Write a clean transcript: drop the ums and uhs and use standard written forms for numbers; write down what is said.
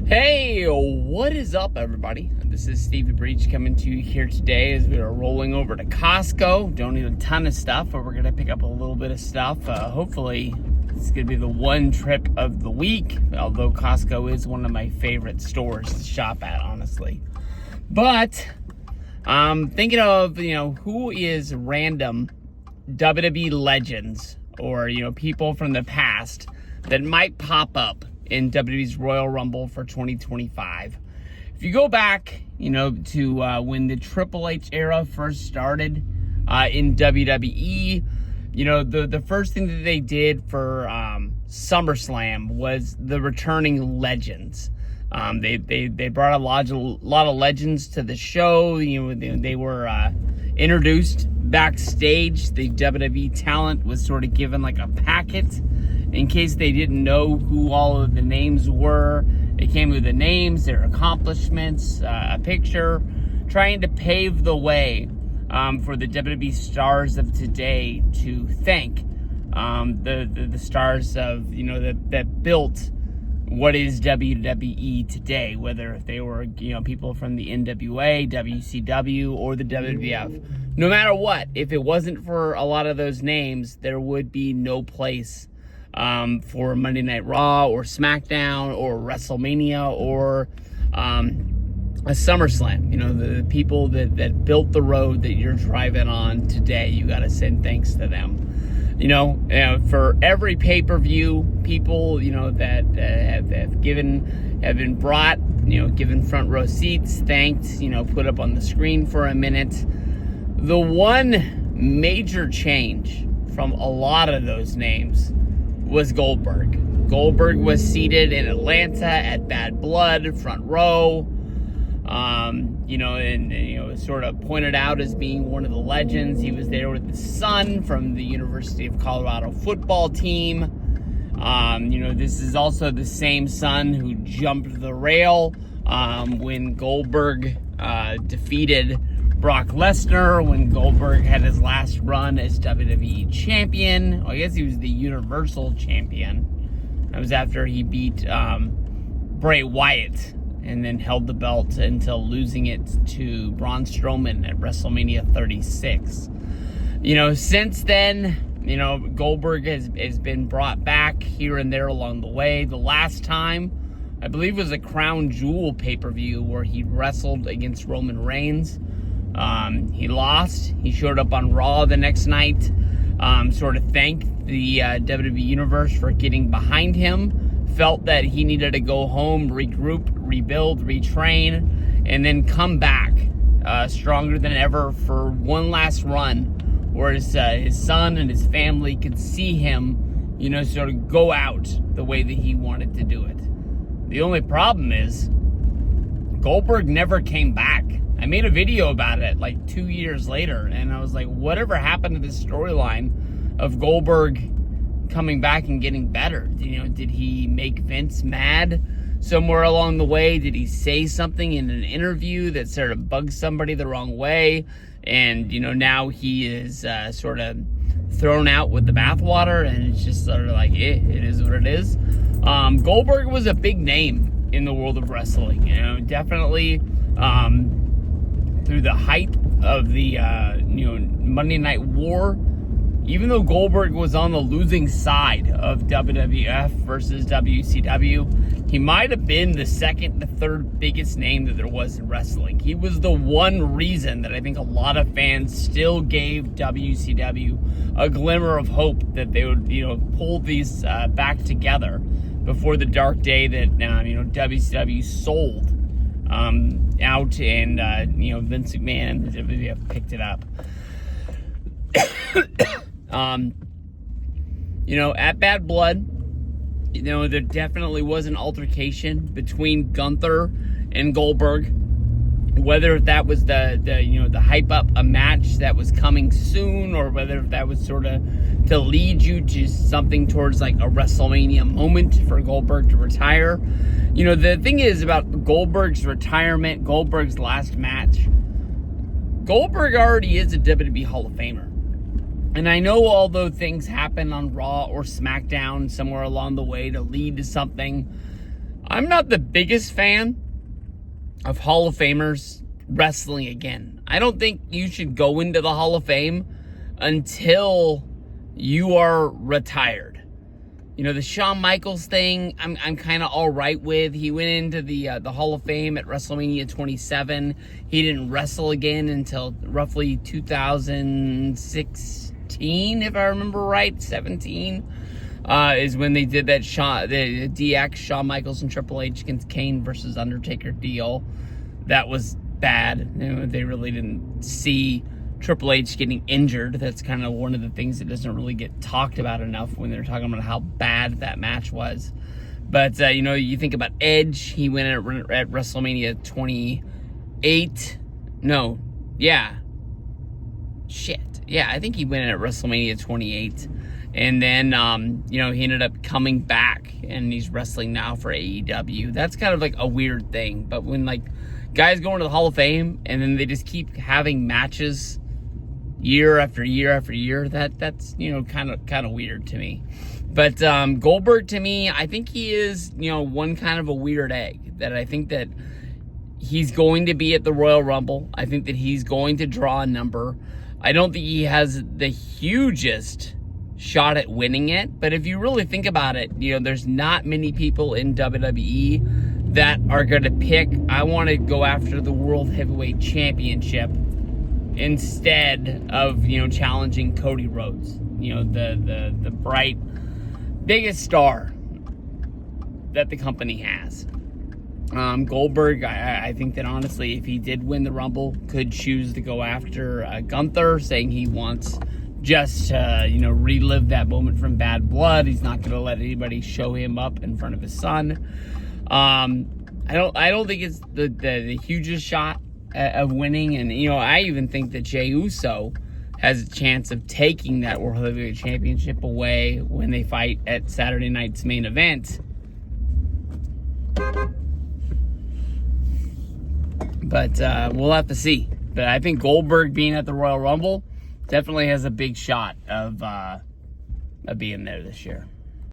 Hey, what is up, everybody? This is Stevie Breach coming to you here today as we are rolling over to Costco. Don't need a ton of stuff, but we're going to pick up a little bit of stuff. Hopefully, it's going to be the one trip of the week, although Costco is one of my favorite stores to shop at, honestly. But I'm thinking of, who is random WWE legends or, people from the past that might pop up in WWE's Royal Rumble for 2025. If you go back, to when the Triple H era first started in WWE, the first thing that they did for SummerSlam was the returning legends. They brought a lot of legends to the show. They were introduced backstage. The WWE talent was sort of given like a packet in case they didn't know who all of the names were. They came with the names, their accomplishments, a picture, trying to pave the way for the WWE stars of today to thank the stars of, that built what is WWE today, whether they were, people from the NWA, WCW, or the WWF. No matter what, if it wasn't for a lot of those names, there would be no place for Monday Night Raw or SmackDown or WrestleMania or a SummerSlam. The people that built the road that you're driving on today, you got to send thanks to them. For every pay-per-view, people, that have been brought, given front row seats, thanked, put up on the screen for a minute. The one major change from a lot of those names was Goldberg. Goldberg was seated in Atlanta at Bad Blood, front row, sort of pointed out as being one of the legends. He was there with his son from the University of Colorado football team. This is also the same son who jumped the rail when Goldberg defeated Brock Lesnar, when Goldberg had his last run as WWE champion. Well, I guess he was the Universal champion. That was after he beat Bray Wyatt and then held the belt until losing it to Braun Strowman at WrestleMania 36. Since then, Goldberg has been brought back here and there along the way. The last time, I believe, was a Crown Jewel pay-per-view where he wrestled against Roman Reigns. He lost. He showed up on Raw the next night, sort of thanked the WWE Universe for getting behind him, felt that he needed to go home, regroup, rebuild, retrain, and then come back stronger than ever for one last run where his son and his family could see him, sort of go out the way that he wanted to do it. The only problem is Goldberg never came back. I made a video about it like 2 years later, and I was like, whatever happened to this storyline of Goldberg coming back and getting better? Did he make Vince mad somewhere along the way? Did he say something in an interview that sort of bugged somebody the wrong way? And, now he is sort of thrown out with the bathwater, and it's just sort of like, it is what it is. Goldberg was a big name in the world of wrestling, definitely through the height of the, Monday Night War. Even though Goldberg was on the losing side of WWF versus WCW, he might have been the second, the third biggest name that there was in wrestling. He was the one reason that I think a lot of fans still gave WCW a glimmer of hope that they would, pull these back together before the dark day that, WCW sold out and, Vince McMahon and the WWF picked it up. At Bad Blood, there definitely was an altercation between Gunther and Goldberg. Whether that was the hype up a match that was coming soon, or whether that was sort of to lead you to something towards like a WrestleMania moment for Goldberg to retire. The thing is about Goldberg's retirement, Goldberg's last match, Goldberg already is a WWE Hall of Famer. And I know although things happen on Raw or SmackDown somewhere along the way to lead to something, I'm not the biggest fan of Hall of Famers wrestling again. I don't think you should go into the Hall of Fame until you are retired. You know, the Shawn Michaels thing, I'm kind of all right with. He went into the Hall of Fame at WrestleMania 27. He didn't wrestle again until roughly 2016, if I remember right. 17 is when they did that the DX, Shawn Michaels and Triple H against Kane versus Undertaker deal. That was bad. You know, they really didn't see Triple H getting injured. That's kind of one of the things that doesn't really get talked about enough when they're talking about how bad that match was. But, you know, you think about Edge. He went at WrestleMania 28. No. Yeah. Shit. Yeah, I think he went at WrestleMania 28. And then, you know, he ended up coming back, and he's wrestling now for AEW. That's kind of like a weird thing. But when, like, guys go into the Hall of Fame, and then they just keep having matches year after year after year, that's you know, kind of weird to me. But Goldberg, to me, I think he is, you know, one kind of a weird egg. That I think that he's going to be at the Royal Rumble. I think that he's going to draw a number. I don't think he has the hugest shot at winning it. But if you really think about it, you know, there's not many people in WWE that are going to pick, I want to go after the World Heavyweight Championship instead of, you know, challenging Cody Rhodes, you know, the bright, biggest star that the company has. Goldberg, I think that honestly, if he did win the Rumble, could choose to go after Gunther, saying he wants just you know, relive that moment from Bad Blood. He's not going to let anybody show him up in front of his son. I don't think it's the hugest shot of winning, and you know, I even think that Jey Uso has a chance of taking that World Heavyweight Championship away when they fight at Saturday night's main event. But we'll have to see. But I think Goldberg being at the Royal Rumble definitely has a big shot of being there this year.